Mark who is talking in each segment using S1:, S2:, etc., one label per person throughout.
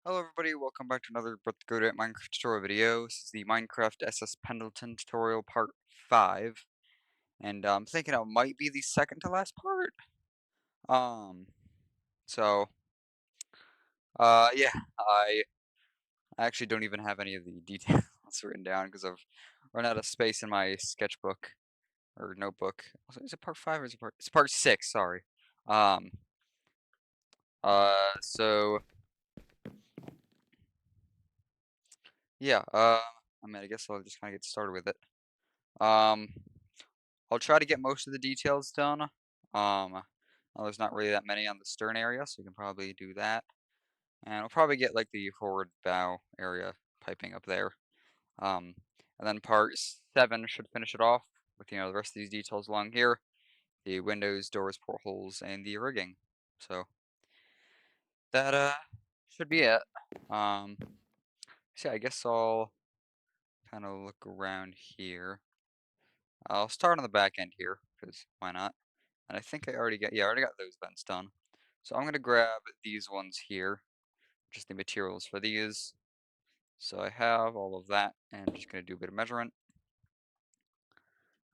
S1: Hello everybody, welcome back to another Go to Minecraft tutorial video. This is the Minecraft SS Pendleton tutorial part 5. And I'm thinking it might be the second to last part. Um, so, yeah, I actually don't even have any of the details written down because I've run out of space in my sketchbook or notebook. Is it part 5 or is it it's part 6, sorry. Um, so, yeah, I guess I'll just kind of get started with it. Um, I'll try to get most of the details done. There's not really that many on the stern area, so you can probably do that. And I'll probably get like the forward bow area piping up there. Um, and then part 7 should finish it off with, the rest of these details along here. The windows, doors, portholes, and the rigging. So that should be it. Um, so yeah, I guess I'll kind of look around here. I'll start on the back end here, because why not? And I think I already got those vents done. So I'm gonna grab these ones here, just the materials for these. So I have all of that, and I'm just gonna do a bit of measurement.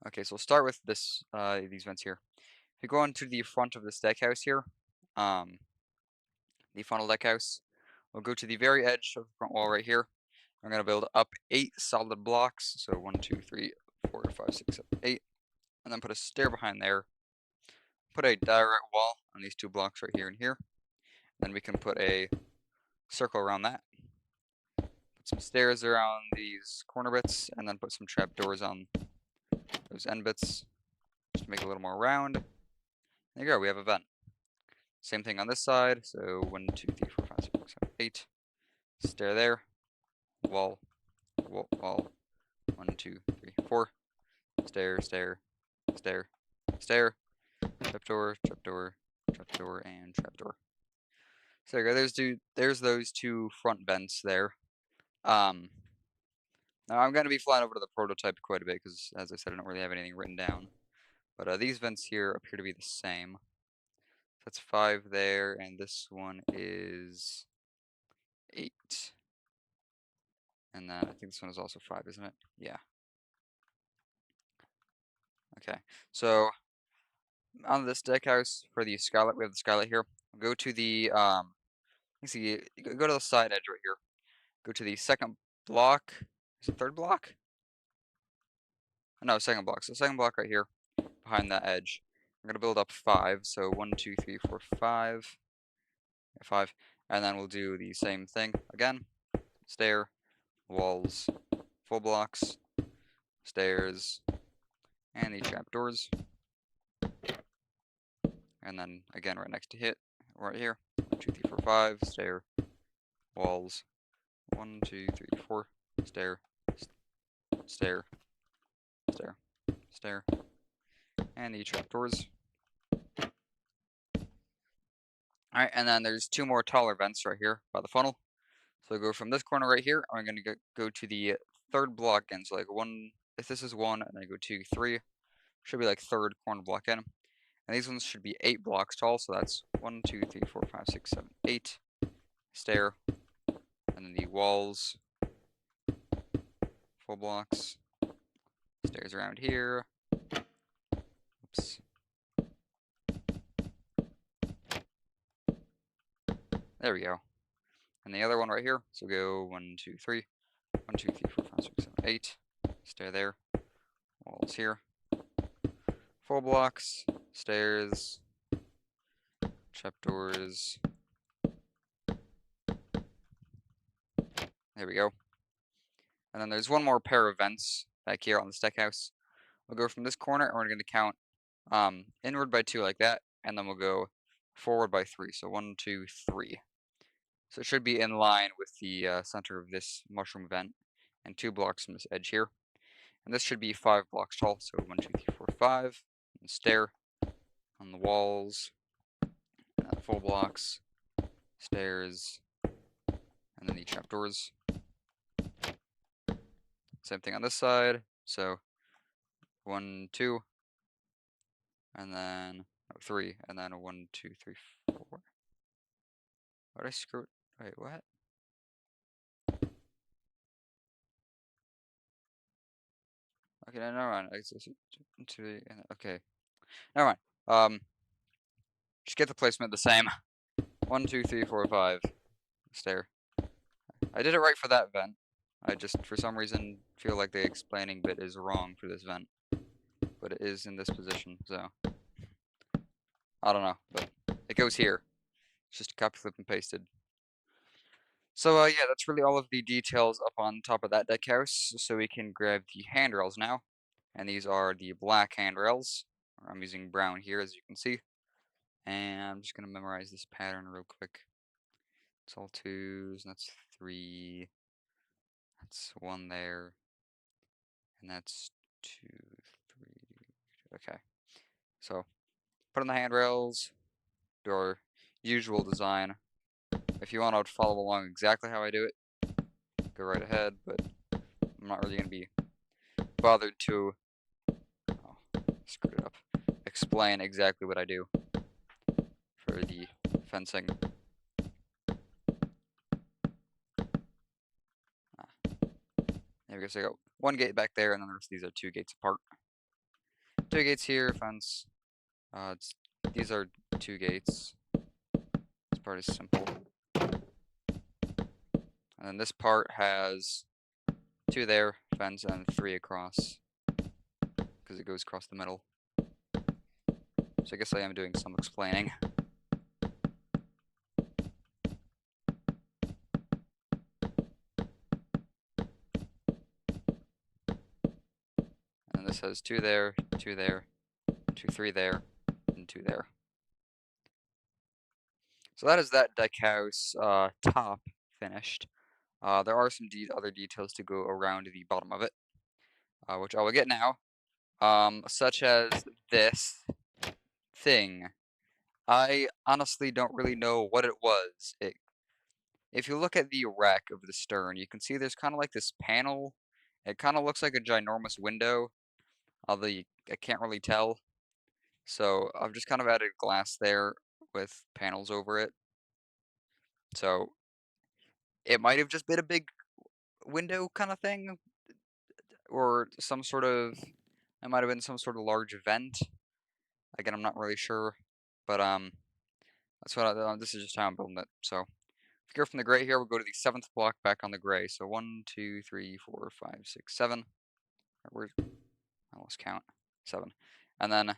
S1: Okay, so we'll start with these vents here. If you go onto the front of this deck house here, um, the funnel deck house, we'll go to the very edge of the front wall right here. I'm gonna build up 8 solid blocks. So 1, 2, 3, 4, 5, 6, 7, 8, and then put a stair behind there. Put a direct wall on these 2 blocks right here and here. Then we can put a circle around that. Put some stairs around these corner bits, and then put some trapdoors on those end bits, just to make it a little more round. There you go, we have a vent. Same thing on this side, so 1, 2, 3, 4, 5, 6, 7, 8. Stair there, wall, wall, wall. 1, 2, 3, 4. Stair, stair, stair, stair. Trapdoor, trapdoor, trapdoor, and trapdoor. So there you go, there's those 2 front vents there. Now I'm going to be flying over to the prototype quite a bit because, as I said, I don't really have anything written down. But these vents here appear to be the same. That's 5 there, and this one is 8. And then I think this one is also 5, isn't it? Yeah. Okay. So on this deck house for the skylight, we have the skylight here. Go to the let's see, go to the side edge right here. Go to the second block. Is it third block? No, second block. So second block right here, behind that edge. We're gonna build up 5. So 1, 2, 3, 4, 5. 5. And then we'll do the same thing again. Stair, walls, full blocks, stairs, and the trapdoors. And then again right next to it, right here. 1, 2, 3, 4, 5. Stair, walls. 1, 2, 3, 4. Stair, stair, stair, stair, and the trapdoors. Alright, and then there's 2 more taller vents right here by the funnel. So go from this corner right here, I'm going to go to the third block in. So like 1, if this is 1, and I go 2, 3, should be like third corner block in. And these ones should be 8 blocks tall, so that's 1, 2, 3, 4, 5, 6, 7, 8. Stair, and then the walls, full blocks, stairs around here. Oops. There we go. And the other one right here, so go 1, 2, 3. 1, 2, 3, 4, 5, 6, 7, 8. Stair there. Walls here. Full blocks, stairs, trapdoors. There we go. And then there's one more pair of vents back here on the deck house. We'll go from this corner, and we're going to count inward by 2 like that, and then we'll go forward by 3. So 1, 2, 3. So it should be in line with the center of this mushroom vent, and 2 blocks from this edge here. And this should be 5 blocks tall. So 1, 2, 3, 4, 5. And stair on the walls, full blocks, stairs, and then the trapdoors. Same thing on this side. So 1, 2, and then 3, and then 1, 2, 3, 4. What did I screw it? Wait, what? Okay, never mind. Okay, never mind. Just get the placement the same. 1, 2, 3, 4, 5. Stair. I did it right for that vent. I just, for some reason, feel like the explaining bit is wrong for this vent. But it is in this position, so. I don't know, but it goes here. It's just copy, flip, and pasted. So, yeah, that's really all of the details up on top of that deck house. So we can grab the handrails now. And these are the black handrails. I'm using brown here, as you can see. And I'm just going to memorize this pattern real quick. It's all 2s, and that's 3. That's 1 there. And that's 2, 3. Okay. So, put on the handrails. Do our usual design. If you want to follow along exactly how I do it, go right ahead, but I'm not really going to be bothered to screwed it up. Explain exactly what I do for the fencing. There we go. So I got 1 gate back there, and then the rest of these are 2 gates apart. 2 gates here, fence. These are 2 gates. This part is simple. And then this part has 2 there, fence, and 3 across, because it goes across the middle. So I guess I am doing some explaining. And this has 2 there, 2 there, 2, 3 there, and 2 there. So that is that deck house top finished. There are some other details to go around the bottom of it, which I will get now, such as this thing. I honestly don't really know what it was. If you look at the wreck of the stern, you can see there's kind of like this panel. It kind of looks like a ginormous window, although I can't really tell. So I've just kind of added glass there with panels over it. So it might have just been a big window kind of thing, or some sort of, it might have been some sort of large vent. Again, I'm not really sure, but that's what this is just how I'm building it. So if you go from the gray here, we'll go to the 7th block back on the gray. So 1, 2, 3, 4, 5, 6, 7. Where's, I lost count. 7, and then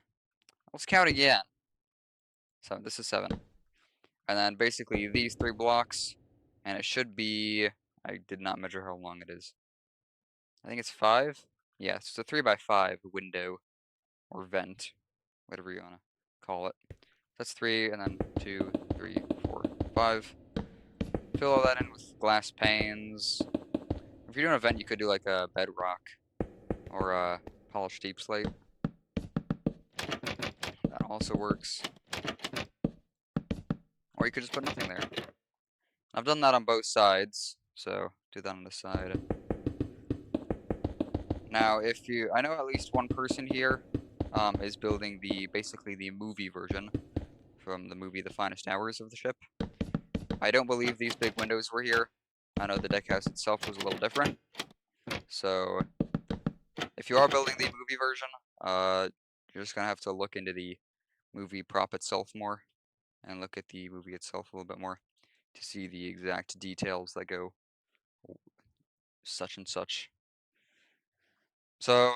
S1: let's count again. So this is 7, and then basically these 3 blocks, and it should be. I did not measure how long it is. I think it's 5. Yeah, it's a 3 by 5 window or vent, whatever you want to call it. That's 3, and then 2, 3, 4, 5. Fill all that in with glass panes. If you're doing a vent, you could do like a bedrock or a polished deep slate. That also works. Or you could just put nothing there. I've done that on both sides, so do that on the side. Now, I know at least one person here is building basically the movie version from the movie The Finest Hours of the ship. I don't believe these big windows were here. I know the deck house itself was a little different. So, if you are building the movie version, you're just gonna have to look into the movie prop itself more, and look at the movie itself a little bit more to see the exact details that go such and such. So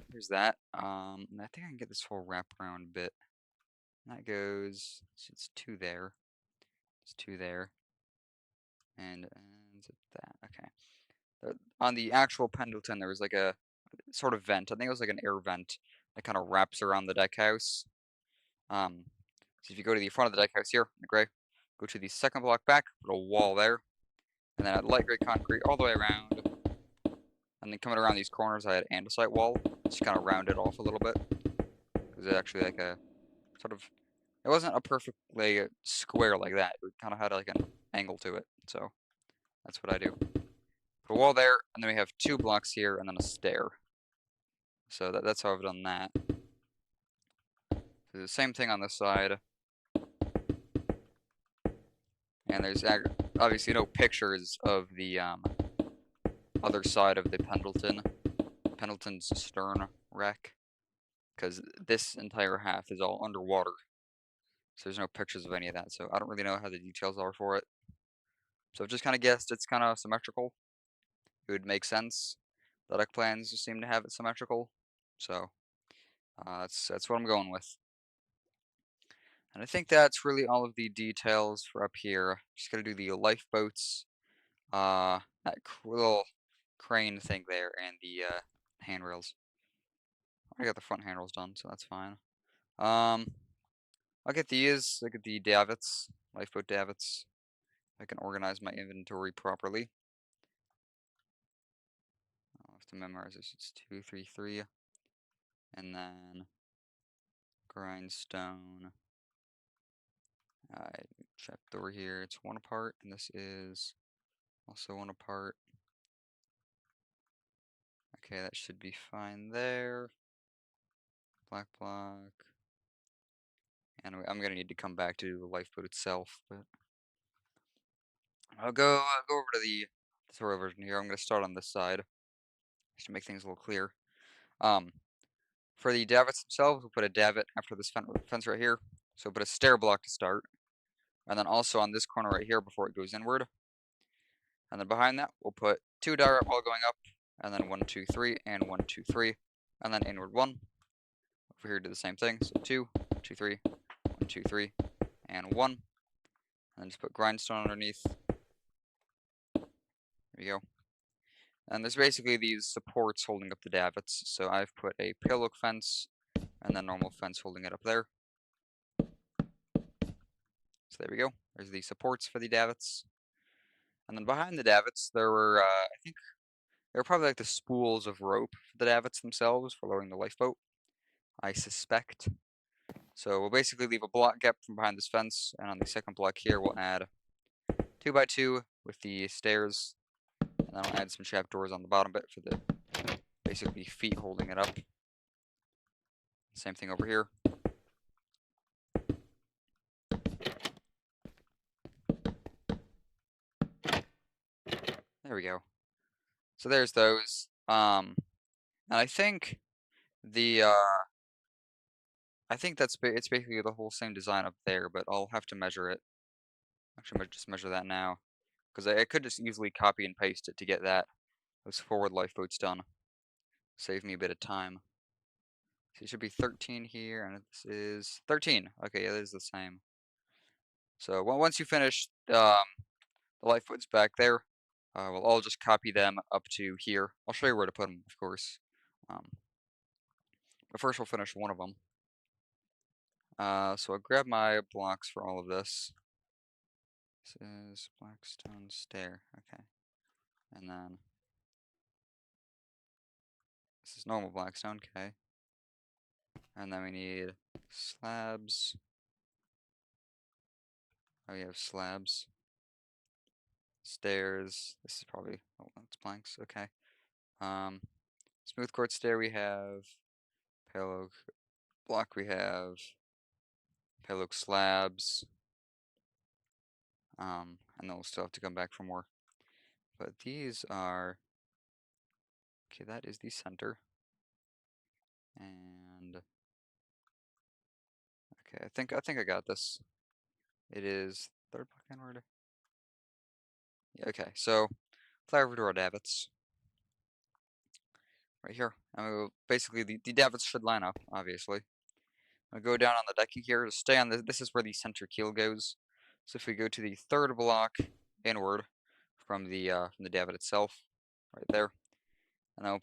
S1: there's that. And I think I can get this whole wraparound bit. That goes. It's 2 there. It's 2 there. And is it that? Okay. On the actual Pendleton, there was like a sort of vent. I think it was like an air vent that kind of wraps around the deck house. So if you go to the front of the deck house here, the gray, go to the 2nd block back, put a wall there, and then add light gray concrete all the way around. And then coming around these corners, I had andesite wall, just kind of round it off a little bit. Because it actually like a sort of, it wasn't a perfect like square like that. It kind of had like an angle to it. So that's what I do. Put a wall there, and then we have 2 blocks here, and then a stair. So that's how I've done that. So the same thing on this side. And there's obviously no pictures of the other side of the Pendleton Pendleton's stern wreck, because this entire half is all underwater. So there's no pictures of any of that, so I don't really know how the details are for it. So I've just kind of guessed it's kind of symmetrical. It would make sense. The deck plans seem to have it symmetrical, so that's what I'm going with. And I think that's really all of the details for up here. Just gotta do the lifeboats, that little crane thing there, and the handrails. I got the front handrails done, so that's fine. I'll get these. I'll get the davits, lifeboat davits. I can organize my inventory properly. I'll have to memorize this. It's 2, 3, 3, and then grindstone. Trapdoor here. It's 1 apart, and this is also 1 apart. Okay, that should be fine there. Black block. And I'm gonna need to come back to the lifeboat itself, but I'll go over to the tutorial version here. I'm gonna start on this side just to make things a little clearer. For the davits themselves, we'll put a davit after this fence right here. So we'll put a stair block to start, and then also on this corner right here before it goes inward. And then behind that, we'll put 2 direct wall going up, and then 1, 2, 3, and 1, 2, 3, and then inward 1. Over here, do the same thing. So 2, 2, 3, 1, 2, 3, and 1. And then just put grindstone underneath. There you go. And there's basically these supports holding up the davits. So I've put a pale oak fence and then normal fence holding it up there. So there we go. There's the supports for the davits. And then behind the davits, there were, I think, they were probably like the spools of rope for the davits themselves for lowering the lifeboat, I suspect. So we'll basically leave a block gap from behind this fence, and on the second block here, we'll add 2 by 2 with the stairs, and then I'll add some trapdoors on the bottom bit for the basically feet holding it up. Same thing over here. There we go. So there's those. And I think the I think it's basically the whole same design up there, but I'll have to measure it. Actually, just measure that now, because I could just easily copy and paste it to get those forward lifeboats done. Save me a bit of time. So it should be 13 here, and this is 13. Okay, yeah, that is the same. So once you finish the lifeboats back there, we'll all just copy them up to here. I'll show you where to put them, of course. But first we'll finish one of them. So I'll grab my blocks for all of this. This is blackstone stair, okay. And then this is normal blackstone, okay. And then we need slabs. Oh, we have slabs. Stairs. This is probably, oh, that's planks, okay. Smooth quartz stair we have. Pale oak block we have. Pale oak slabs. And then we'll still have to come back for more. But these are, okay, that is the center. And okay, I think I got this. It is third block inward. Yeah, okay, so fly over to our davits. Right here. And we'll, basically the davits should line up, obviously. I'll go down on the decking here to stay on this is where the center keel goes. So if we go to the third block inward from the davit itself, right there. And then we'll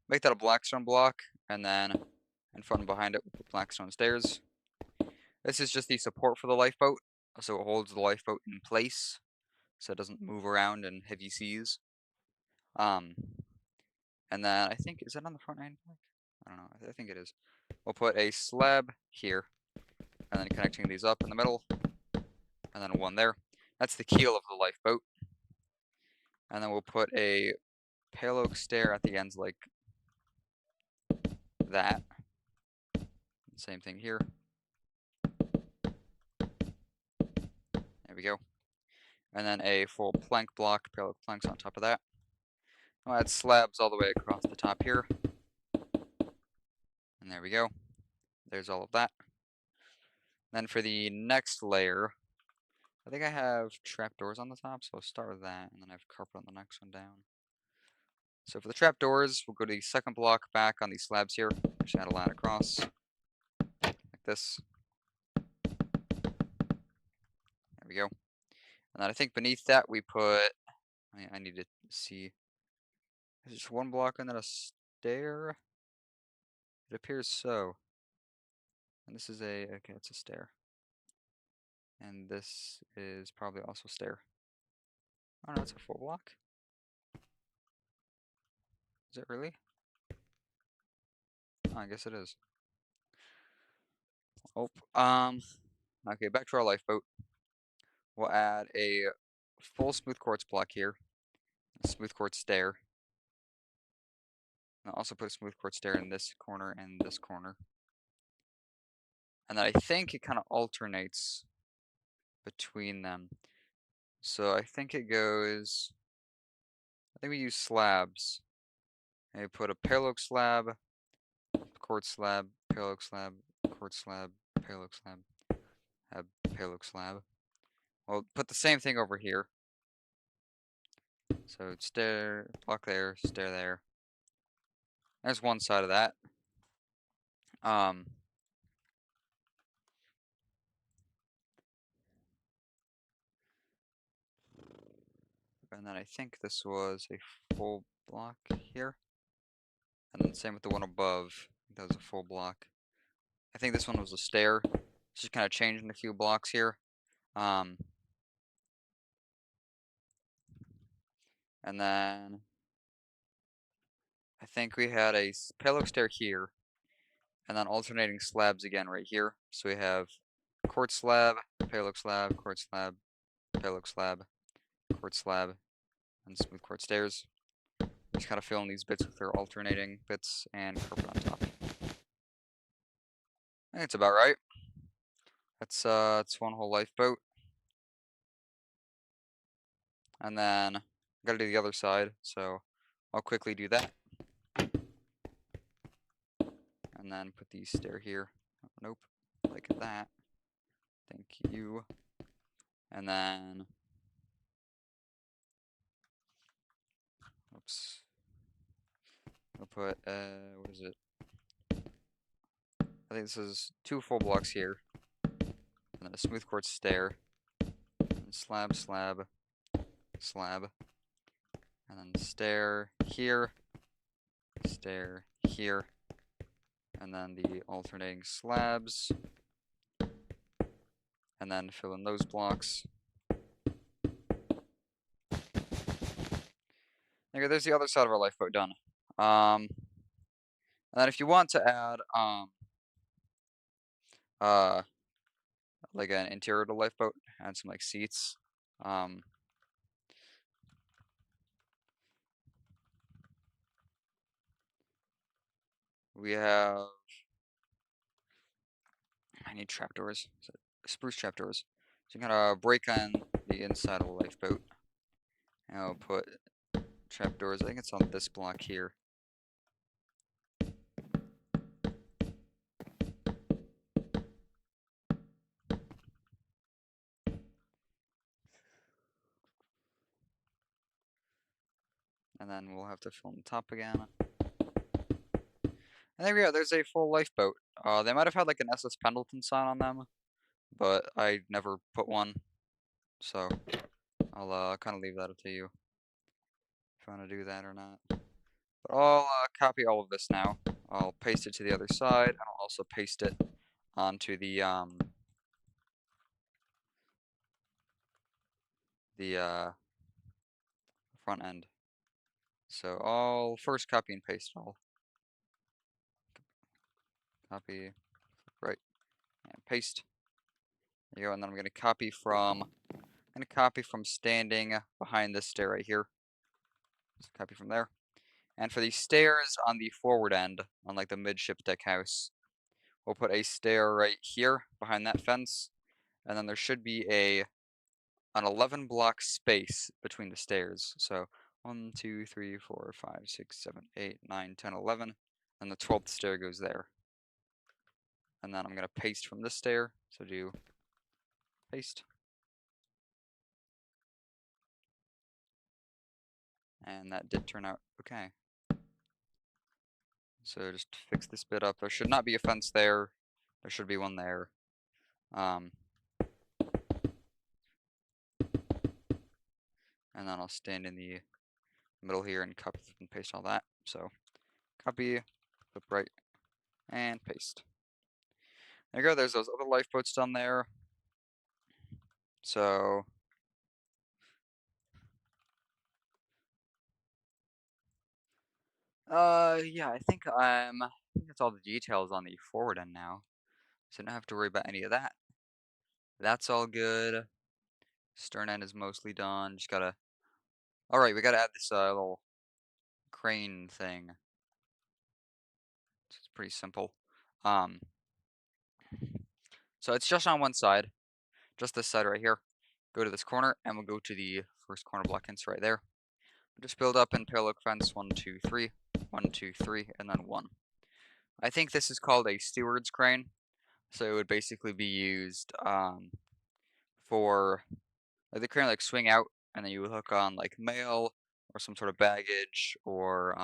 S1: make that a blackstone block, and then in front and behind it we'll put blackstone stairs. This is just the support for the lifeboat, so it holds the lifeboat in place, so it doesn't move around in heavy seas. And then I think, is that on the front end? I don't know, I think it is. We'll put a slab here, and then connecting these up in the middle, and then one there. That's the keel of the lifeboat. And then we'll put a pale oak stair at the ends like that. Same thing here. There we go. And then a full plank block, pale oak planks on top of that. I'll add slabs all the way across the top here. And there we go. There's all of that. Then for the next layer, I think I have trapdoors on the top, so I'll start with that, and then I have carpet on the next one down. So for the trapdoors, we'll go to the second block back on these slabs here. Just add a line across, like this. There we go. And then I think beneath that we put, I need to see, is it just one block and then a stair? It appears so. And this is okay, it's a stair. And this is probably also a stair. Oh no, it's a full block. Is it really? Oh, I guess it is. Oh, okay, back to our lifeboat. We'll add a full smooth quartz block here, a smooth quartz stair. And I'll also put a smooth quartz stair in this corner and this corner. And then I think it kind of alternates between them. So I think it goes, I think we use slabs. And we put a parallel slab, quartz slab, parallel slab, quartz slab, parallel slab, parallel slab. We'll put the same thing over here. So stair, block there, stair there. There's one side of that. And then I think this was a full block here. And then same with the one above. That was a full block. I think this one was a stair. Just kind of changing a few blocks here. And then I think we had a parallel stair here. And then alternating slabs again right here. So we have quartz slab, parallel slab, quartz slab, parallel slab, quartz slab, and smooth quartz stairs. Just kind of filling these bits with their alternating bits and carpet on top. I think it's about right. That's one whole lifeboat. And then gotta do the other side, so I'll quickly do that. And then put the stair here. Oh, nope, like that. Thank you. And then, oops. I'll put, what is it? I think this is 2 full blocks here. And then a smooth quartz stair. And slab, slab, slab. And then stair here. Stair here. And then the alternating slabs. And then fill in those blocks. Okay, there's the other side of our lifeboat done. And then if you want to add like an interior to lifeboat, add some like seats. We have, I need trapdoors, spruce trapdoors. So you gotta break on the inside of the lifeboat. And I'll put trapdoors, I think it's on this block here. And then we'll have to fill in the top again. And there we go, there's a full lifeboat. They might have had like an SS Pendleton sign on them, but I never put one. So I'll kind of leave that up to you if you want to do that or not. But I'll copy all of this now. I'll paste it to the other side, and I'll also paste it onto the front end. So I'll first copy and paste all. Copy, right, and paste. There you go, and then I'm gonna copy from standing behind this stair right here. So copy from there. And for the stairs on the forward end, on like the midship deck house, we'll put a stair right here behind that fence, and then there should be an 11 block space between the stairs. So 1, 2, 3, 4, 5, 6, 7, 8, 9, 10, 11, and the 12th stair goes there. And then I'm going to paste from this stair, so do paste. And that did turn out okay. So just fix this bit up. There should not be a fence there. There should be one there. And then I'll stand in the middle here and copy and paste all that. So copy, flip right, and paste. There you go. There's those other lifeboats down there. So yeah, I think that's all the details on the forward end now. So don't have to worry about any of that. That's all good. Stern end is mostly done. Just gotta. All right, we gotta add this little crane thing. It's pretty simple. Um, so it's just on one side, just this side right here. Go to this corner, and we'll go to the first corner block hints right there. Just build up and parallel fence 1, 2, 3, 1, 2, 3, and then 1. I think this is called a steward's crane, so it would basically be used for like the crane like swing out, and then you would hook on like mail or some sort of baggage or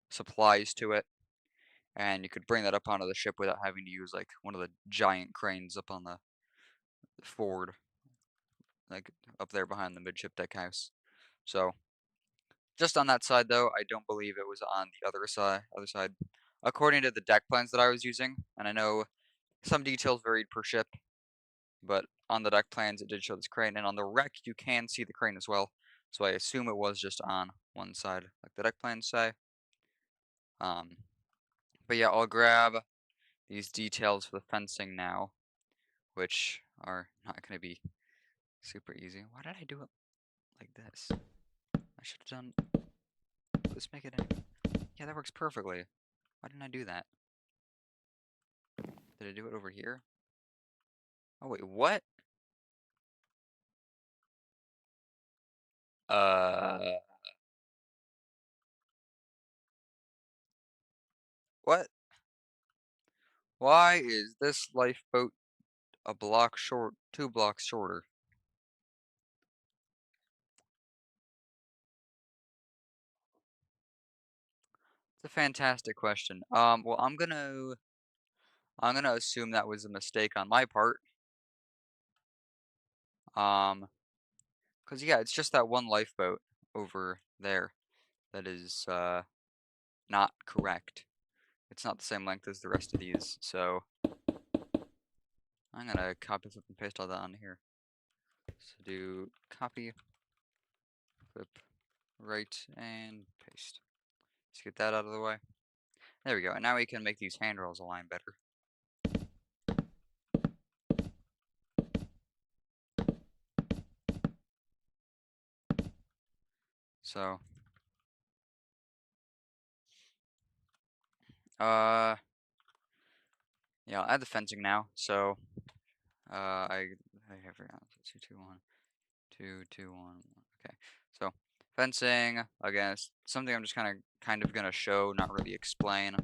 S1: supplies to it, and you could bring that up onto the ship without having to use like one of the giant cranes up on the forward, like up there behind the midship deck house. So just on that side though, I don't believe it was on the other side. According to the deck plans that I was using, and I know some details varied per ship, but on the deck plans it did show this crane, and on the wreck you can see the crane as well. So I assume it was just on one side, like the deck plans say. But yeah, I'll grab these details for the fencing now, which are not going to be super easy. Why did I do it like this? I should have done. Let's make it. Yeah, that works perfectly. Why didn't I do that? Did I do it over here? Oh wait, what? What? Why is this lifeboat a block short, 2 blocks shorter? It's a fantastic question. Well, I'm gonna assume that was a mistake on my part. Cause yeah, it's just that one lifeboat over there that is not correct. It's not the same length as the rest of these, so I'm gonna copy, flip, and paste all that on here. So do copy, flip, right, and paste. Let's get that out of the way. There we go, and now we can make these handrails align better. So, yeah, I'll add the fencing now. So, I forgot. 2, 2, 1, 2, 2, 1. Okay, so fencing again. It's something I'm just kind of gonna show, not really explain.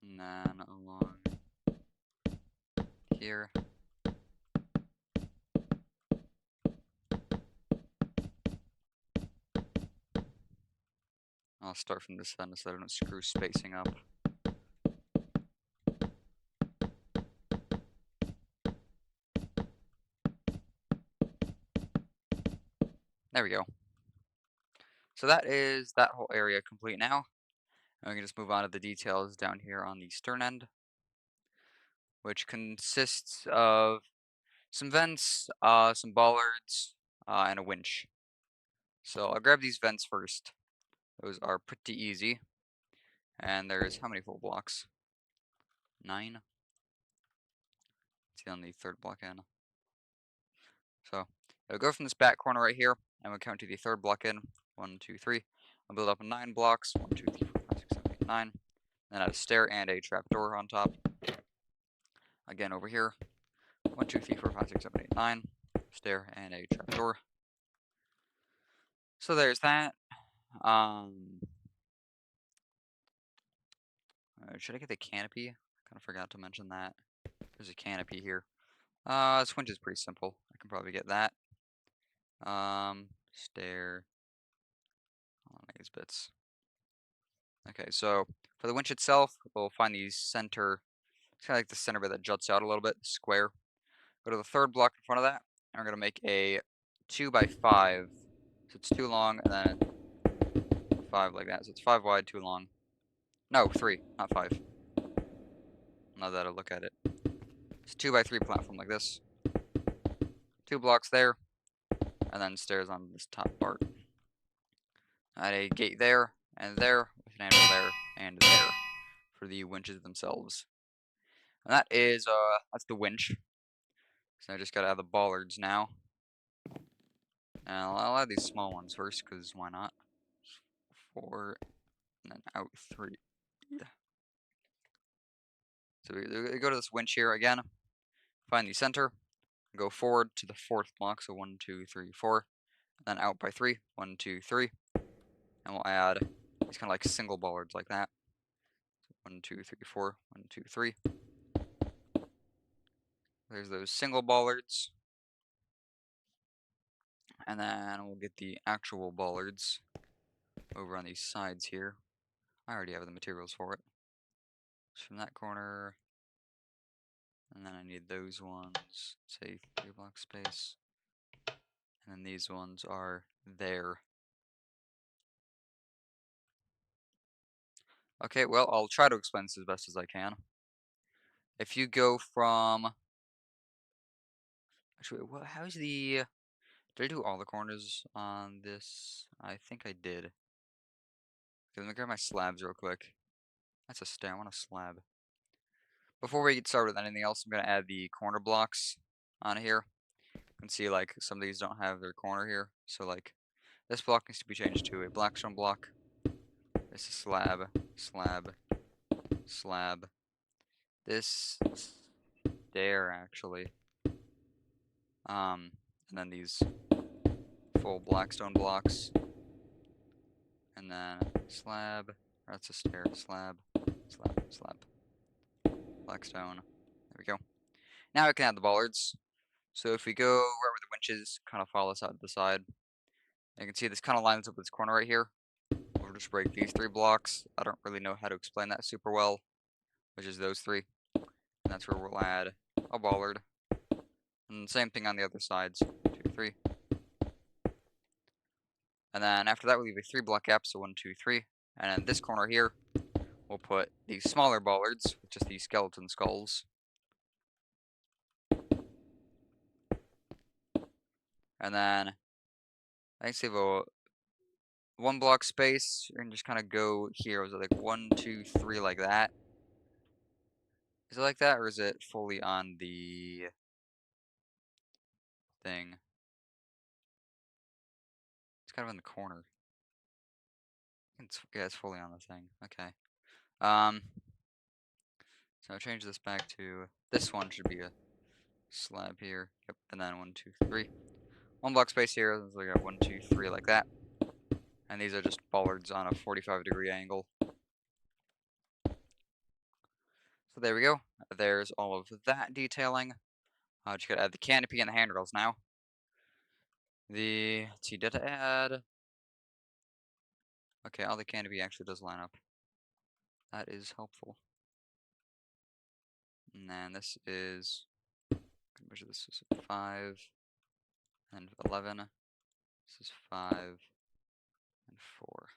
S1: And then along here. I'll start from this end so I don't screw spacing up. There we go. So that is that whole area complete now. And we can just move on to the details down here on the stern end, which consists of some vents, some bollards, and a winch. So I'll grab these vents first. Those are pretty easy. And there's how many full blocks? 9. See on the third block in. So we'll go from this back corner right here, and we'll count to the third block in. 1, 2, 3. I'll build up 9 blocks. 1, 2, 3, 4, 5, 6, 7, 8, 9. Then add a stair and a trapdoor on top. Again over here. 1, 2, 3, 4, 5, 6, 7, 8, 9. Stair and a trapdoor. So there's that. Should I get the canopy? I kind of forgot to mention that. There's a canopy here. This winch is pretty simple. I can probably get that. Stair. All these bits. Okay, so for the winch itself, we'll find the center. It's kind of like the center bit that juts out a little bit, square. Go to the third block in front of that, and we're gonna make a 2x5. So it's 2 long, and then 5 like that. So it's 5 wide, 2 long. No, 3, not 5. Now that I look at it. It's a 2x3 platform like this. 2 blocks there, and then stairs on this top part. Add a gate there, and there, with an anvil there, and there, for the winches themselves. And that is, that's the winch. So I just gotta add the bollards now. And I'll add these small ones first, because why not? 4, and then out 3. Yeah. So we go to this winch here again, find the center, go forward to the 4th block, so 1, 2, 3, 4, and then out by 3, 1, 2, 3, and we'll add these kind of like single bollards like that. So 1, 2, 3, 4, 1, 2, 3. There's those single bollards, and then we'll get the actual bollards over on these sides here. I already have the materials for it. So from that corner, and then I need those ones, say 3 block space, and then these ones are there. Okay, well, I'll try to explain this as best as I can. If you go from, actually, how's the, did I do all the corners on this? I think I did. Okay, let me grab my slabs real quick. That's a stair, I want a slab. Before we get started with anything else, I'm going to add the corner blocks on here. You can see, like, some of these don't have their corner here. So, like, this block needs to be changed to a blackstone block. This is slab, slab, slab. This stair, actually. And then these full blackstone blocks. And then slab, or that's a stair, slab, slab, slab. Blackstone. There we go. Now we can add the bollards. So if we go wherever the winches kind of follow us out to the side, you can see this kind of lines up with this corner right here. We'll just break these 3 blocks. I don't really know how to explain that super well, which is those 3. And that's where we'll add a bollard. And same thing on the other sides. 2, 3. And then after that, we'll leave a 3 block gap, so 1, 2, 3. And in this corner here, we'll put these smaller bollards with just these skeleton skulls. And then I can save a 1 block space and just kind of go here. Was it like 1, 2, 3 like that? Is it like that, or is it fully on the thing? It's kind of in the corner. Yeah, it's fully on the thing. Okay. So I'll change this back to, this one should be a slab here. Yep, and then 1, 2, 3. 1 block space here, so we got 1, 2, 3 like that. And these are just bollards on a 45-degree angle. So there we go. There's all of that detailing. Just gotta add the canopy and the handrails now. Let's see, did I add? Okay, all the canopy actually does line up. That is helpful. And then this is, measure this is 5 and 11. This is 5 and 4.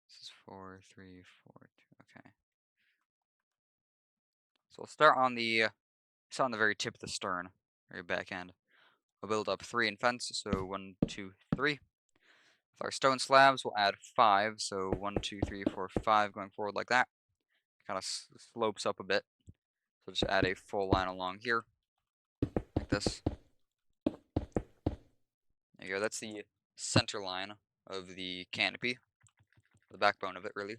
S1: This is 4, 3, 4, 2. Okay. So we'll start on the very tip of the stern, very back end. We'll build up 3 in fence, so 1, 2, 3. With our stone slabs, we'll add 5, so 1, 2, 3, 4, 5 going forward like that. Kind of slopes up a bit. So just add a full line along here, like this. There you go. That's the center line of the canopy, the backbone of it, really.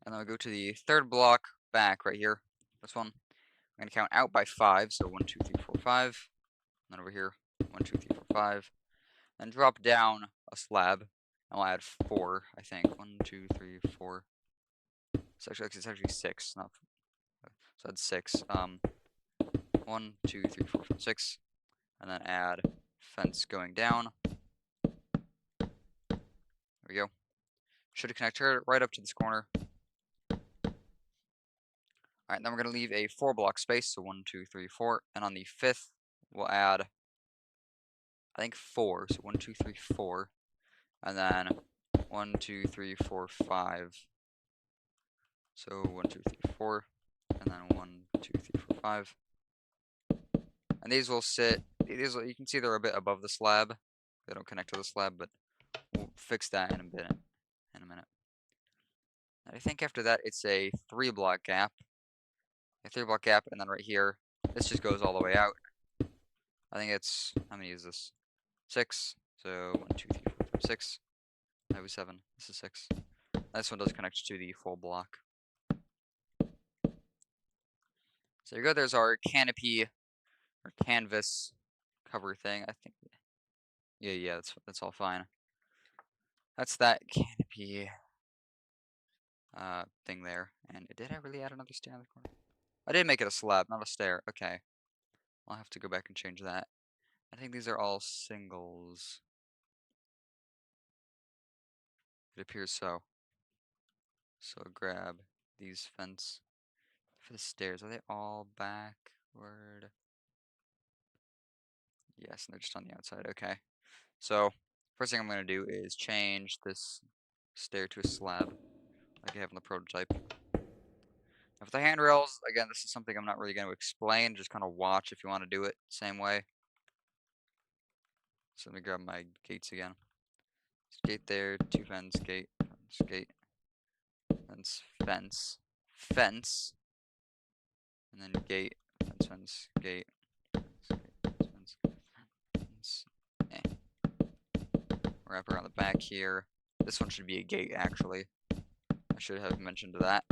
S1: And then we go to the third block back right here. This one. I'm going to count out by 5, so 1, 2, 3, 4, 5. And then over here, 1, 2, 3, 4, 5. Then drop down a slab. And we'll add 4, I think. 1, 2, 3, 4. It's actually 6, not 4. So that's 6. 1, 2, 3, 4, 5, 6. And then add fence going down. There we go. Should connect her right up to this corner. Alright, then we're going to leave a 4 block space, so 1, 2, 3, 4. And on the 5th, we'll add, I think 4, so 1, 2, 3, 4. And then 1, 2, 3, 4, 5. So 1, 2, 3, 4. And then 1, 2, 3, 4, 5. And these will sit, you can see they're a bit above the slab. They don't connect to the slab, but we'll fix that in a minute. And I think after that, it's a 3 block gap. A 3 block gap, and then right here, this just goes all the way out. I think it's, how many is this? 6. So 1, 2, 3, 4, 5, 6. That was 7. This is 6. This one does connect to the full block. So there you go. There's our canopy or canvas cover thing. I think. Yeah. That's all fine. That's that canopy thing there. And did I really add another stair in the corner? I did make it a slab, not a stair. Okay. I'll have to go back and change that. I think these are all singles. It appears so. So grab these fence for the stairs. Are they all backward? Yes, and they're just on the outside. Okay. So first thing I'm going to do is change this stair to a slab, like I have in the prototype. Now for the handrails, again, this is something I'm not really going to explain. Just kind of watch if you want to do it the same way. So let me grab my gates again. Gate there, 2 fence, gate, fence, fence, fence, and then gate, fence, gate, fence. Wrap around the back here. This one should be a gate, actually. I should have mentioned that.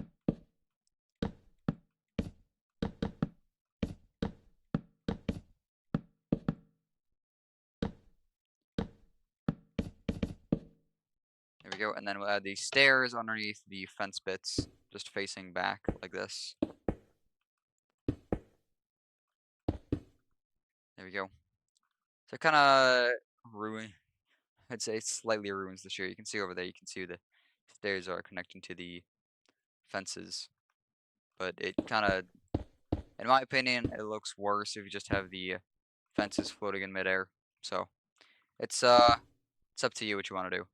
S1: There we go, and then we'll add the stairs underneath the fence bits, just facing back like this. There we go. So it kind of I'd say it slightly ruins the show. You can see over there, you can see the stairs are connecting to the fences. But it kind of, in my opinion, it looks worse if you just have the fences floating in midair. So it's up to you what you want to do.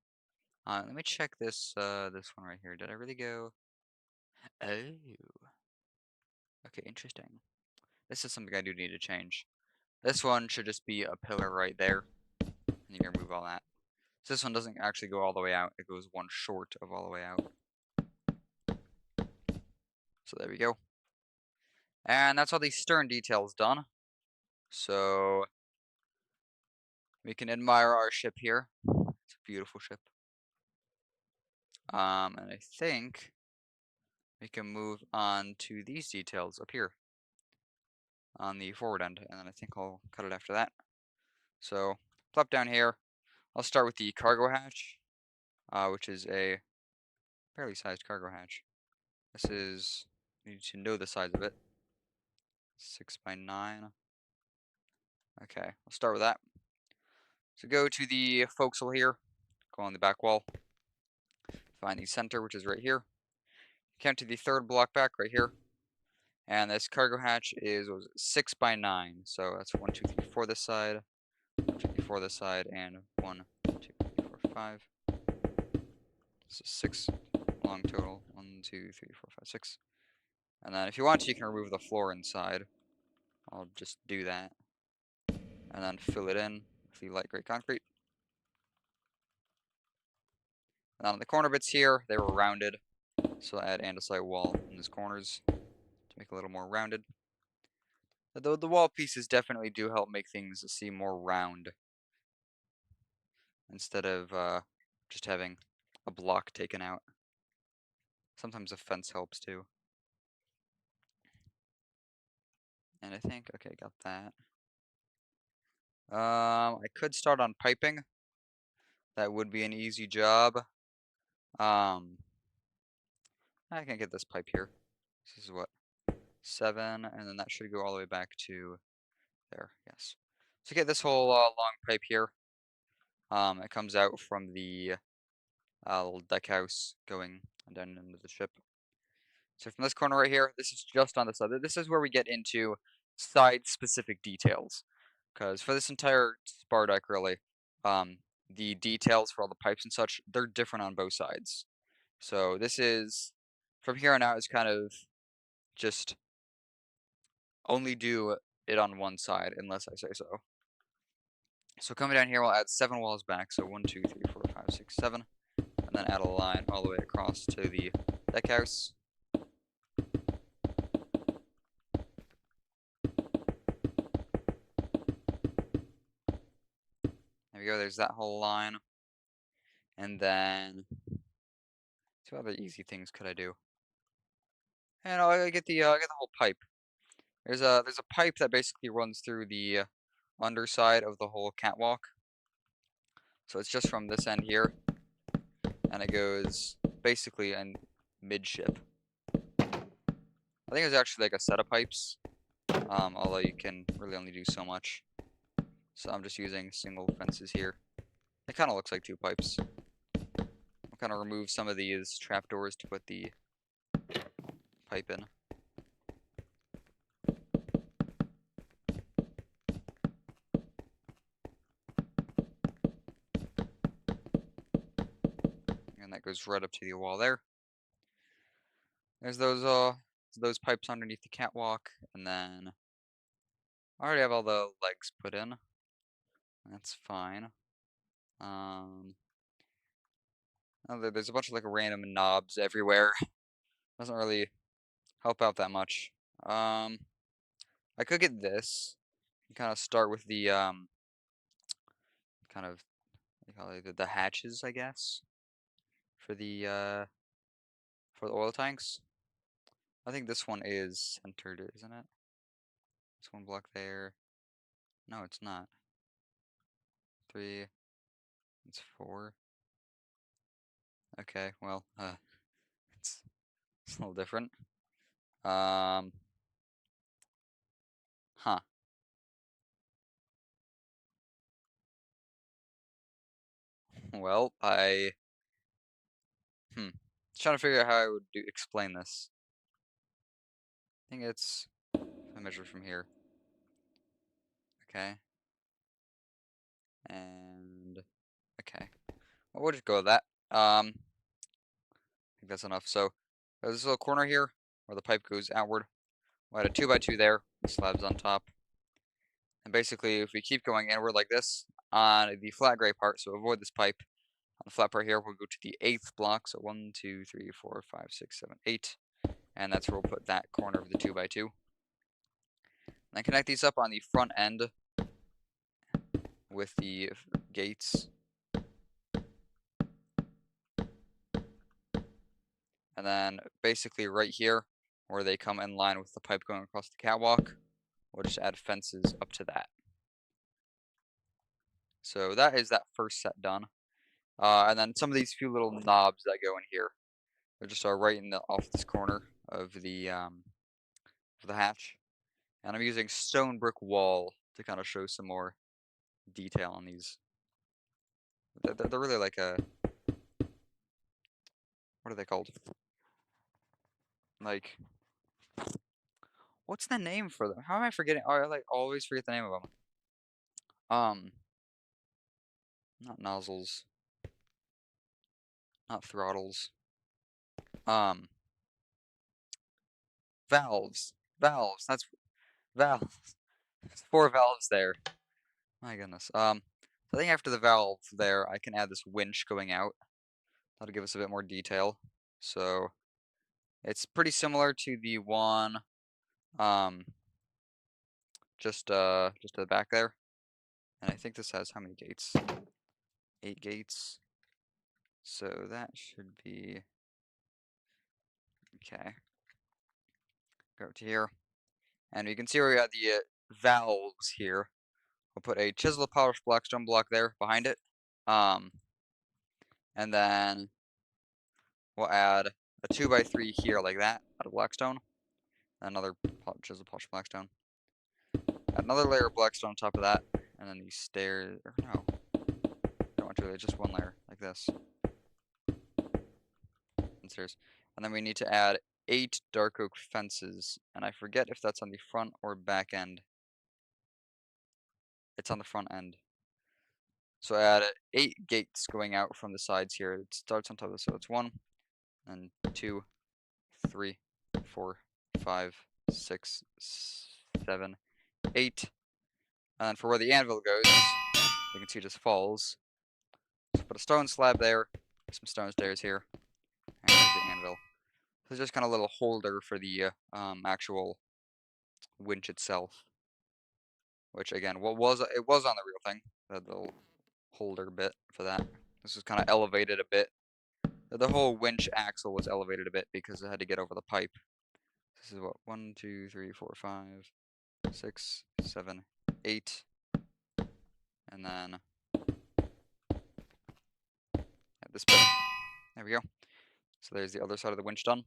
S1: Let me check this this one right here. Did I really go? Oh. Okay, interesting. This is something I do need to change. This one should just be a pillar right there. And you can remove all that. So this one doesn't actually go all the way out. It goes one short of all the way out. So there we go. And that's all the stern details done. So we can admire our ship here. It's a beautiful ship. And I think we can move on to these details up here on the forward end. And then I think I'll cut it after that. So plop down here. I'll start with the cargo hatch, which is a fairly sized cargo hatch. This is, you need to know the size of it. 6 by 9. Okay, I'll start with that. So go to the forecastle here, go on the back wall, find the center, which is right here. Count to the 3rd block back right here. And this cargo hatch is 6 by 9. So that's 1, 2, 3, 4 this side, 1, 2, 3, 4 this side, and 1, 2, 3, 4, 5. This is 6 long total. 1, 2, 3, 4, 5, 6. And then if you want to, you can remove the floor inside. I'll just do that. And then fill it in with the light gray concrete. And on the corner bits here, they were rounded. So I'll add andesite wall in these corners to make it a little more rounded. Though the wall pieces definitely do help make things seem more round. instead of just having a block taken out. Sometimes a fence helps too. And I think, okay, got that. I could start on piping. That would be an easy job. I can get this pipe here. This is what, 7, and then that should go all the way back to there, yes. So get this whole long pipe here. It comes out from the little deck house going down into the ship. So from this corner right here, this is just on the side. This is where we get into side-specific details. Because for this entire spar deck, really, the details for all the pipes and such, they're different on both sides. So this is, from here on out, is kind of just only do it on one side, unless I say so. So coming down here, we'll add 7 walls back. So 1, 2, 3, 4, 5, 6, 7. And then add a line all the way across to the deck house. There we go, there's that whole line. And then, two other easy things could I do? And I get the whole pipe. There's a pipe that basically runs through the underside of the whole catwalk. So it's just from this end here, and it goes basically in midship. I think it's actually like a set of pipes, although you can really only do so much. So I'm just using single fences here. It kind of looks like 2 pipes. I'll kind of remove some of these trapdoors to put the pipe in. And that goes right up to the wall there. There's those pipes underneath the catwalk, and then I already have all the legs put in. That's fine. There's a bunch of like random knobs everywhere. Doesn't really help out that much. I could get this and kind of start with the kind of they call it the hatches, I guess, for the oil tanks. I think this one is centered, isn't it? This one block there. No, it's not. 3. It's 4. Okay, well, it's a little different. Huh. Well, trying to figure out how I would explain this. I think it's, I measure from here. Okay. And, okay. Well, we'll just go with that. I think that's enough. So, there's this little corner here where the pipe goes outward. We'll add a 2x2 there, slabs on top. And basically, if we keep going inward like this, on the flat gray part, so avoid this pipe, on the flat part here, we'll go to the 8th block, so 1, 2, 3, 4, 5, 6, 7, 8. And that's where we'll put that corner of the 2x2. And connect these up on the front end with the gates. And then basically right here, where they come in line with the pipe going across the catwalk, we'll just add fences up to that. So that is that first set done. And then some of these few little knobs that go in here, they're just right in the off this corner of the hatch. And I'm using stone brick wall to kind of show some more detail on these. They're really like a, what are they called? Like, what's the name for them? How am I forgetting? Oh, I like always forget the name of them. Not nozzles, not throttles. Valves. Valves. That's valves. There's 4 valves there. My goodness. I think after the valve there, I can add this winch going out. That'll give us a bit more detail. So it's pretty similar to the one, just to the back there. And I think this has how many gates? 8 gates. So that should be okay. Go to here, and you can see where we got the valves here. We'll put a chisel polished blackstone block there behind it, and then we'll add a 2x3 here like that out of blackstone. Another chisel polished blackstone. Add another layer of blackstone on top of that, and then these stairs. Or no, don't want to. Just one layer like this. And stairs, and then we need to add 8 dark oak fences, and I forget if that's on the front or back end. It's on the front end. So add 8 gates going out from the sides here. It starts on top of this, so it's 1, and 2, 3, 4, 5, 6, 7, 8. And then for where the anvil goes, you can see it just falls. So put a stone slab there, some stone stairs here, and there's the anvil. So it's just kind of a little holder for the actual winch itself. Which again, it was on the real thing, the little holder bit for that. This is kind of elevated a bit. The whole winch axle was elevated a bit because it had to get over the pipe. This is what, 1, 2, 3, 4, 5, 6, 7, 8, and then at this bit. There we go. So there's the other side of the winch done.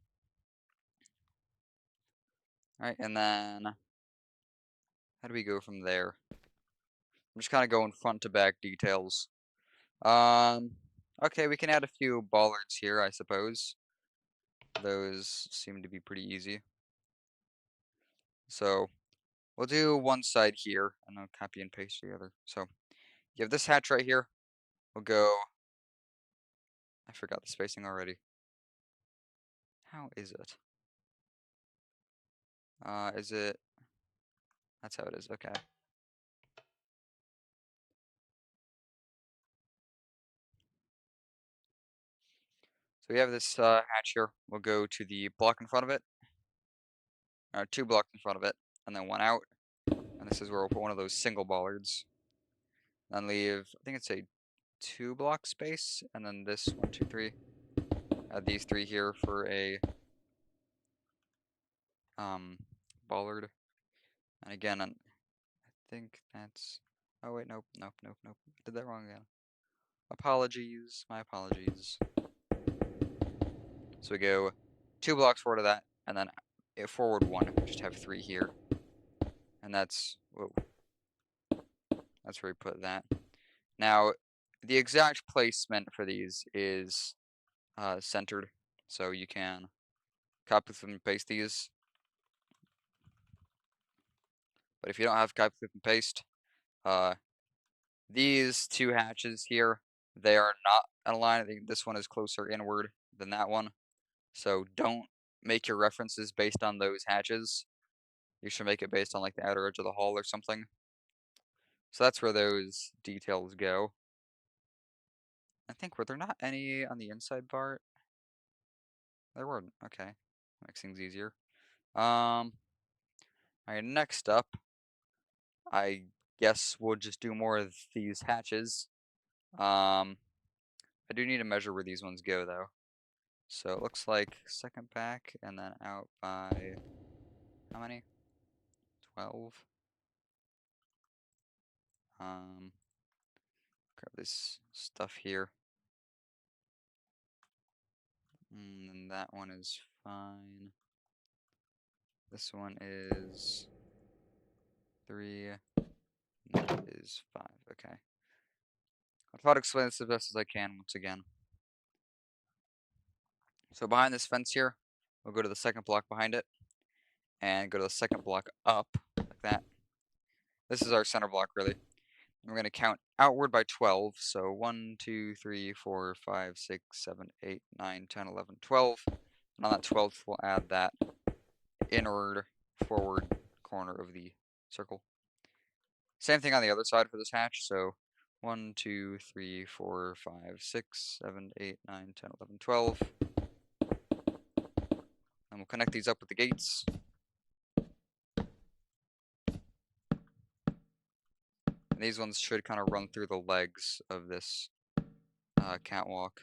S1: All right, and then how do we go from there? I'm just kind of going front to back details. Okay, we can add a few bollards here, I suppose. Those seem to be pretty easy. So we'll do one side here, and I'll copy and paste the other. So you have this hatch right here. We'll go. I forgot the spacing already. How is it? Is it? That's how it is. Okay. So we have this hatch here. We'll go to the block in front of it. 2 blocks in front of it, and then 1 out. And this is where we'll put one of those single bollards. Then leave, I think it's a 2 block space, and then this 1, 2, 3. Add these 3 here for a bollard. And again, I think that's. Oh wait, nope. I did that wrong again. Apologies, my apologies. So we go 2 blocks forward of that, and then forward 1. Just have 3 here, and that's whoa. That's where we put that. Now, the exact placement for these is centered, so you can copy and paste these. But if you don't have copy and paste, these 2 hatches here, they are not in a line. I think this one is closer inward than that one. So don't make your references based on those hatches. You should make it based on like the outer edge of the hull or something. So that's where those details go. I think, were there not any on the inside part? There weren't. Okay. Makes things easier. Alright, next up, I guess we'll just do more of these hatches. I do need to measure where these ones go though. So it looks like second back and then out by how many? 12. Grab this stuff here. And that one is fine. This one is 3. And that is 5. Okay. I'll try to explain this as best as I can once again. So behind this fence here, we'll go to the second block behind it, and go to the second block up, like that. This is our center block, really. And we're going to count outward by 12, so 1, 2, 3, 4, 5, 6, 7, 8, 9, 10, 11, 12. And on that 12th, we'll add that inward, forward corner of the circle. Same thing on the other side for this hatch, so 1, 2, 3, 4, 5, 6, 7, 8, 9, 10, 11, 12. And we'll connect these up with the gates. And these ones should kind of run through the legs of this catwalk.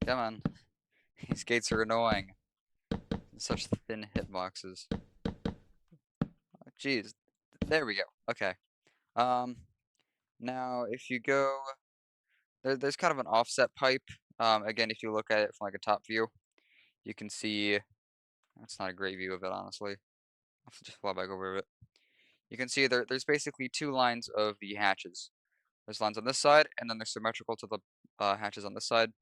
S1: Come on. These gates are annoying. Such thin hitboxes. Jeez. There we go. Okay. Now if you go, there's kind of an offset pipe. Again, if you look at it from like a top view, you can see, that's not a great view of it, honestly. I'll have to just fly back over it. You can see there's basically two lines of the hatches. There's lines on this side, and then they're symmetrical to the hatches on this side.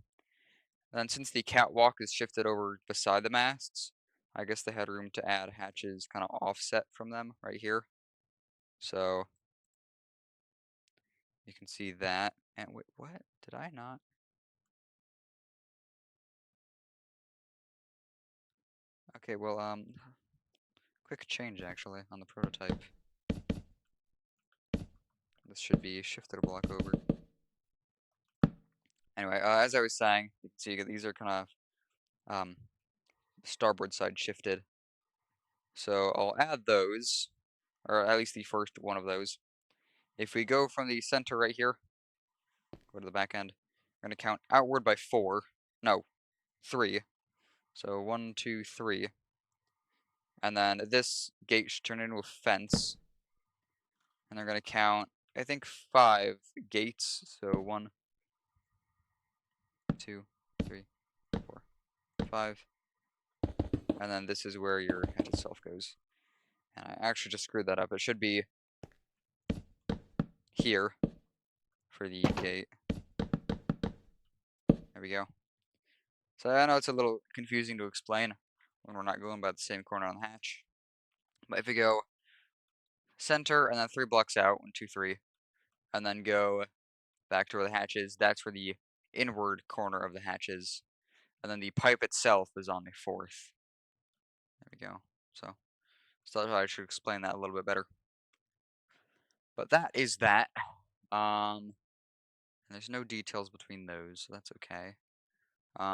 S1: And since the catwalk is shifted over beside the masts, I guess they had room to add hatches kind of offset from them right here. So you can see that. And wait, what? Did I not? Okay, well, quick change actually on the prototype. This should be shifted a block over. Anyway, as I was saying, you can see these are kind of starboard side shifted. So I'll add those, or at least the first one of those. If we go from the center right here, go to the back end, we're going to count outward by 4. No, 3. So 1, 2, 3. And then this gate should turn into a fence. And they're going to count, I think, 5 gates. So 1, 2, 3, 4, 5. And then this is where your hedge itself goes. And I actually just screwed that up. It should be here for the gate. There we go. So I know it's a little confusing to explain when we're not going by the same corner on the hatch. But if you go center and then 3 blocks out, 1, 2, 3, and then go back to where the hatch is, that's where the inward corner of the hatch is. And then the pipe itself is on the 4th. There we go. So I thought I should explain that a little bit better. But that is that. And there's no details between those, so that's okay. So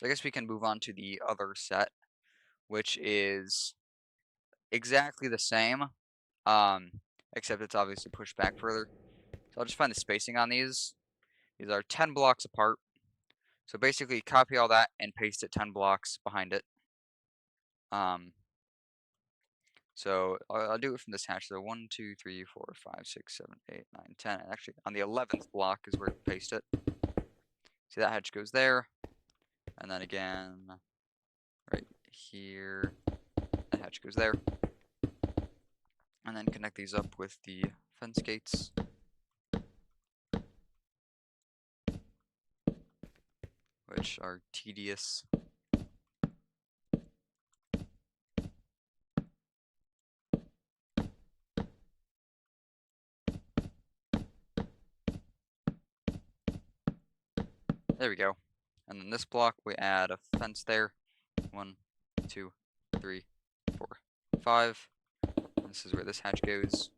S1: I guess we can move on to the other set, which is exactly the same, except it's obviously pushed back further. So I'll just find the spacing on these. These are 10 blocks apart. So basically copy all that and paste it 10 blocks behind it. So I'll do it from this hatch. So 1, 2, 3, 4, 5, 6, 7, 8, 9, 10. And actually, on the 11th block is where to paste it. See, that hatch goes there. And then again, right here, that hatch goes there. And then connect these up with the fence gates. Which are tedious. There we go. And then this block, we add a fence there. 1, 2, 3, 4, 5. And this is where this hatch goes.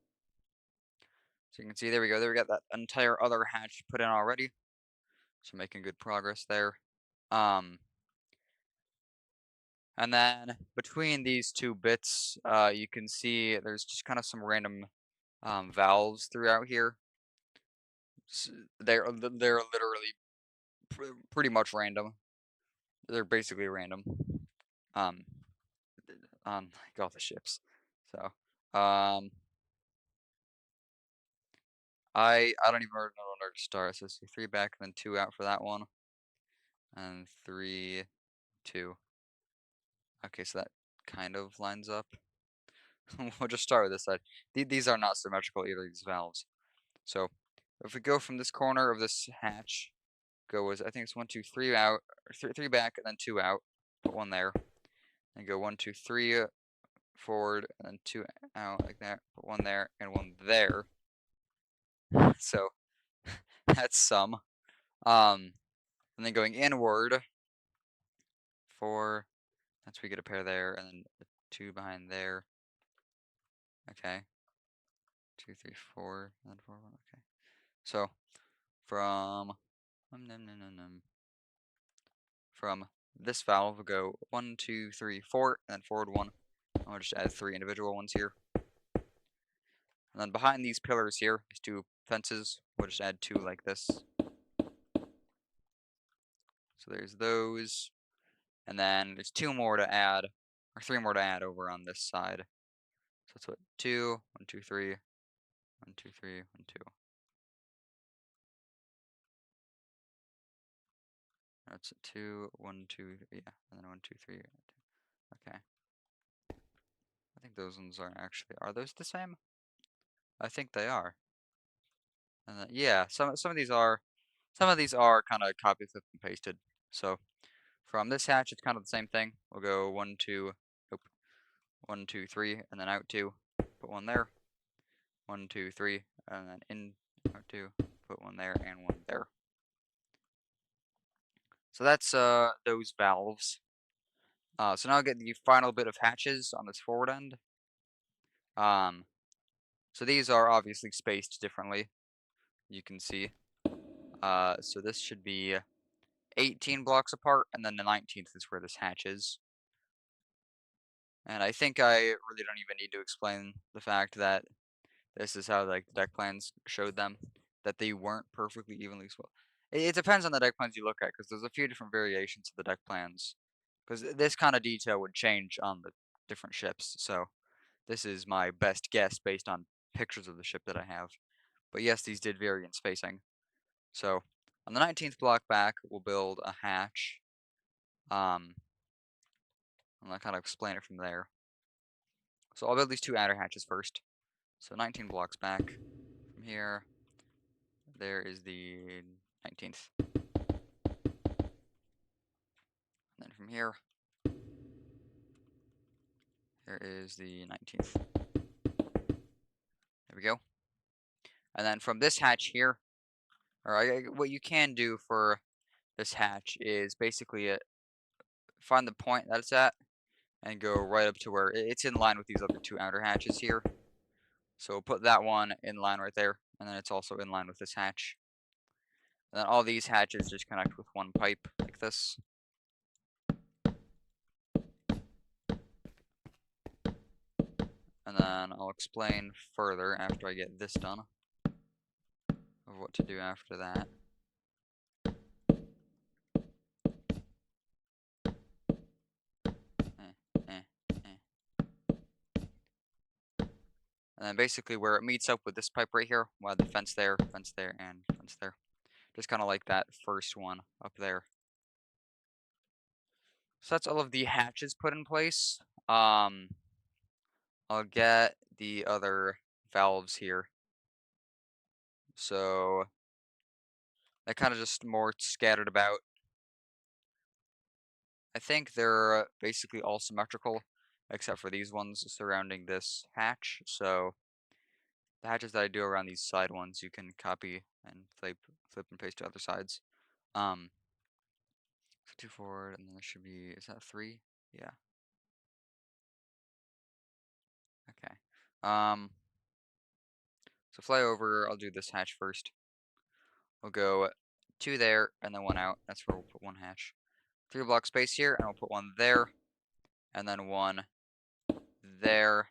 S1: So you can see, there we go. There we got that entire other hatch put in already. So making good progress there. And then between these two bits, you can see there's just kind of some random valves throughout here. So they're literally pretty much random. They're basically random. On like all the ships. So I don't even know where to start. So 3 back and then 2 out for that one. And 3, 2. Okay, so that kind of lines up. We'll just start with this side. These are not symmetrical, either of these valves. So if we go from this corner of this hatch, I think it's 1, 2, 3 out, or 3 back and then 2 out. Put 1 there. And go 1, 2, 3 forward and then 2 out like that. Put 1 there and 1 there. So that's some. And then going inward, 4. That's we get a pair there, and then 2 behind there. Okay. 2, 3, 4, and then 4, 1. Okay. So from this valve will go 1, 2, 3, 4, and then forward 1. I'll just add 3 individual ones here. And then behind these pillars here, these 2 fences, we'll just add 2 like this. So there's those. And then there's 2 more to add, or 3 more to add over on this side. So that's what, 2, 1, 2, 3, 1, 2, 3, 1, 2. That's 2, 1, 2, yeah, and then 1, 2, 3. Okay. I think those ones aren't actually. Are those the same? I think they are. And then, yeah, some of these are. Some of these are kind of copy, clipped, and pasted. So from this hatch, it's kind of the same thing. We'll go 1, 2, nope, 1, 2, 3, and then out 2. Put 1 there. 1, 2, 3, and then in out 2. Put 1 there and 1 there. So that's those valves. So now I'll get the final bit of hatches on this forward end. So these are obviously spaced differently. You can see. So this should be 18 blocks apart, and then the 19th is where this hatch is. And I think I really don't even need to explain the fact that this is how like the deck plans showed them, that they weren't perfectly evenly split. It depends on the deck plans you look at, because there's a few different variations of the deck plans. Because this kind of detail would change on the different ships, so this is my best guess based on pictures of the ship that I have. But yes, these did vary in spacing. So on the 19th block back, we'll build a hatch. And I'll kind of explain it from there. So I'll build these 2 outer hatches first. So 19 blocks back from here, there is the 19th. And then from here, there is the 19th. There we go. And then from this hatch here, or what you can do for this hatch is basically find the point that it's at and go right up to where it's in line with these other 2 outer hatches here. So we'll put that one in line right there, and then it's also in line with this hatch. And then all these hatches just connect with 1 pipe like this. And then I'll explain further after I get this done of what to do after that. And then basically where it meets up with this pipe right here, we'll add the fence there, and fence there. Just kind of like that first one up there. So that's all of the hatches put in place. I'll get the other valves here. So they're kind of just more scattered about. I think they're basically all symmetrical, except for these ones surrounding this hatch. So the hatches that I do around these side ones, you can copy and flip and paste to other sides. So 2 forward, and then there should be, is that 3? Yeah. Okay. So fly over, I'll do this hatch first. We'll go 2 there, and then 1 out. That's where we'll put 1 hatch. 3 block space here, and we'll put 1 there, and then 1 there,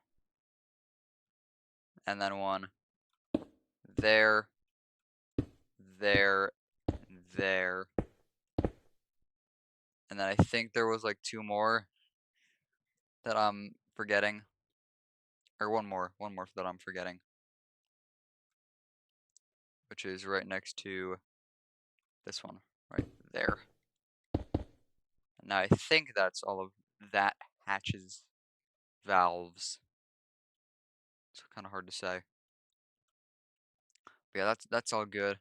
S1: and then 1 there, there, there. And then I think there was like 2 more that I'm forgetting. Or one more that I'm forgetting. Which is right next to this one, right there. Now I think that's all of that hatch's valves. It's kind of hard to say. But yeah, that's all good.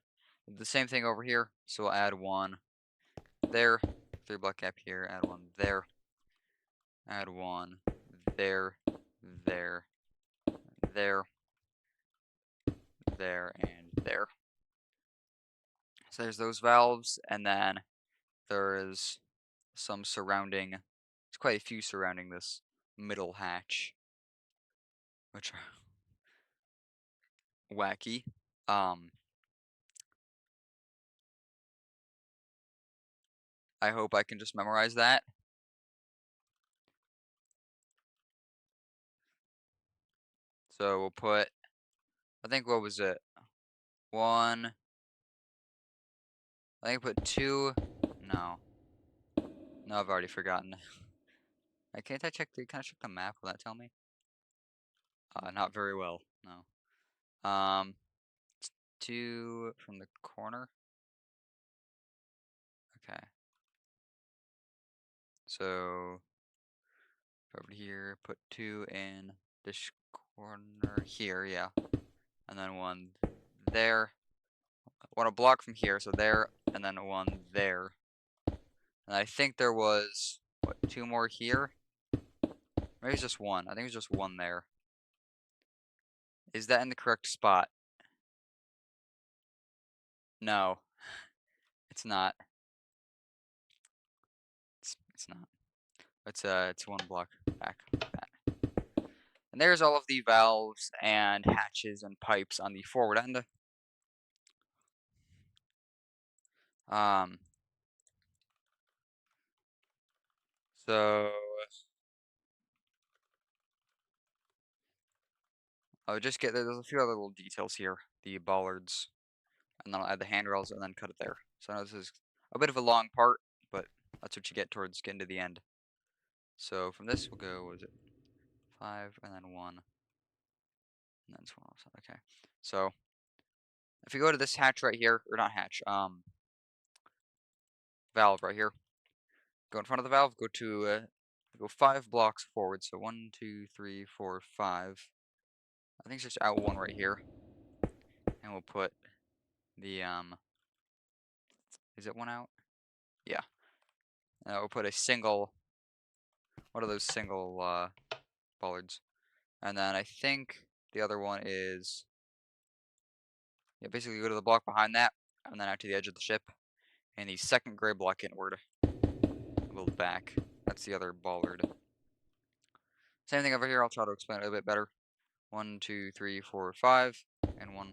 S1: The same thing over here. So we'll add 1 there, 3 block gap here, add 1 there, add 1 there, there, there, there, and there. So there's those valves, and then there is some surrounding, there's quite a few surrounding this middle hatch, which are wacky. I hope I can just memorize that. So we'll put, I think, what was it? 1. I think I put 2. No. No, I've already forgotten. Can't I check the, can I check the map? Will that tell me? Not very well, no. 2 from the corner. Okay. So over here, put 2 in this corner here, yeah. And then 1 there. 1 a block from here, so there, and then 1 there. And I think there was, what, 2 more here? Maybe it's just 1. I think it's just 1 there. Is that in the correct spot? No. It's not. It's not. It's 1 block back. And there's all of the valves and hatches and pipes on the forward end. So I would just get, there's a few other little details here. The bollards, and then I'll add the handrails and then cut it there. So I know this is a bit of a long part, but that's what you get towards getting to the end. So from this we'll go, what is it? 5 and then 1. And then 12. Okay. So if you go to this hatch right here, or not hatch, valve right here. Go in front of the valve, go 5 blocks forward. So 1, 2, 3, 4, 5. I think it's just out 1 right here. And we'll put the, is it 1 out? Yeah. And we'll put a single, what are those single, bollards? And then I think the other one is, yeah, basically go to the block behind that, and then out to the edge of the ship. And the second gray block inward. Build back. That's the other bollard. Same thing over here, I'll try to explain it a little bit better. 1, 2, 3, 4, 5, and 1.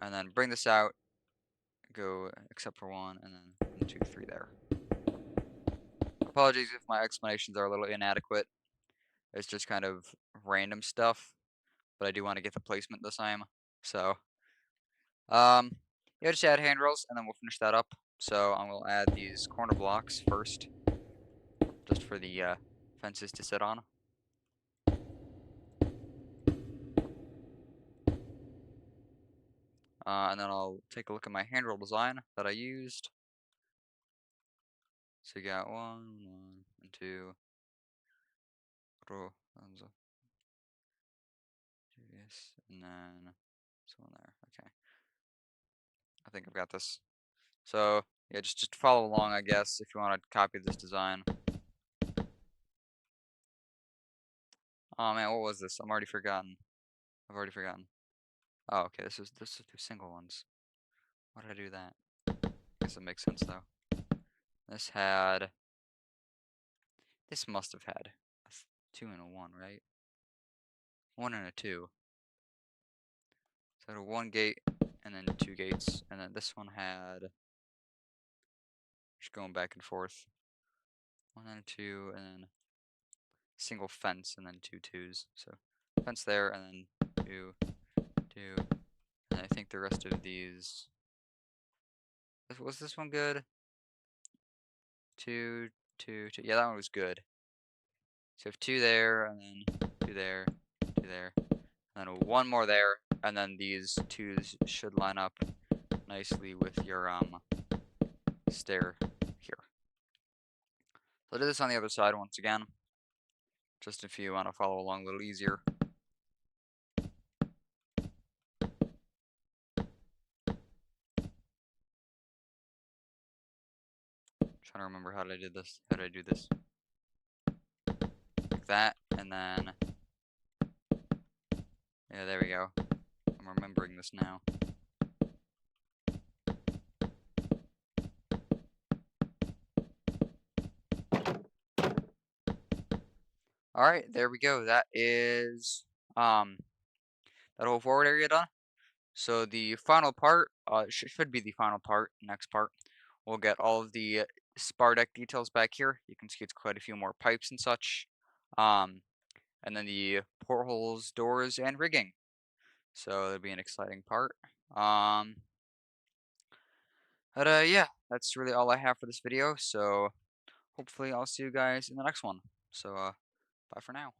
S1: And then bring this out, go except for 1, and then 1, 2, 3 there. Apologies if my explanations are a little inadequate. It's just kind of random stuff, but I do want to get the placement this time. So, yeah, just add handrails, and then we'll finish that up. So I'm going to add these corner blocks first, just for the fences to sit on. And then I'll take a look at my handrail design that I used. So you got 1, and 2. Yes, and then this one there. Okay. I think I've got this. So yeah, just follow along, I guess, if you want to copy this design. Oh man, what was this? I've already forgotten. Oh, okay, this is 2 single ones. Why did I do that? I guess it makes sense though. This must have had a 2 and a 1, right? 1 and a 2. So I had a 1 gate and then 2 gates, and then this one had, just going back and forth, 1 and a 2, and then single fence, and then 2 twos. So fence there, and then 2, 2, and I think the rest of these. Was this one good? 2, 2, 2. Yeah, that one was good. So you have 2 there, and then 2 there, 2 there, and then 1 more there, and then these 2s should line up nicely with your stair here. So I'll do this on the other side once again, just if you want to follow along a little easier. Trying to remember how did I do this? How did I do this? Like that, and then yeah, there we go. I'm remembering this now. Alright, there we go. That is that whole forward area done. So the final part, should be the final part, next part, We'll get all of the spar deck details back here. You can see it's quite a few more pipes and such. And then the portholes, doors, and rigging. So it'll be an exciting part. But yeah, that's really all I have for this video. So hopefully I'll see you guys in the next one. So bye for now.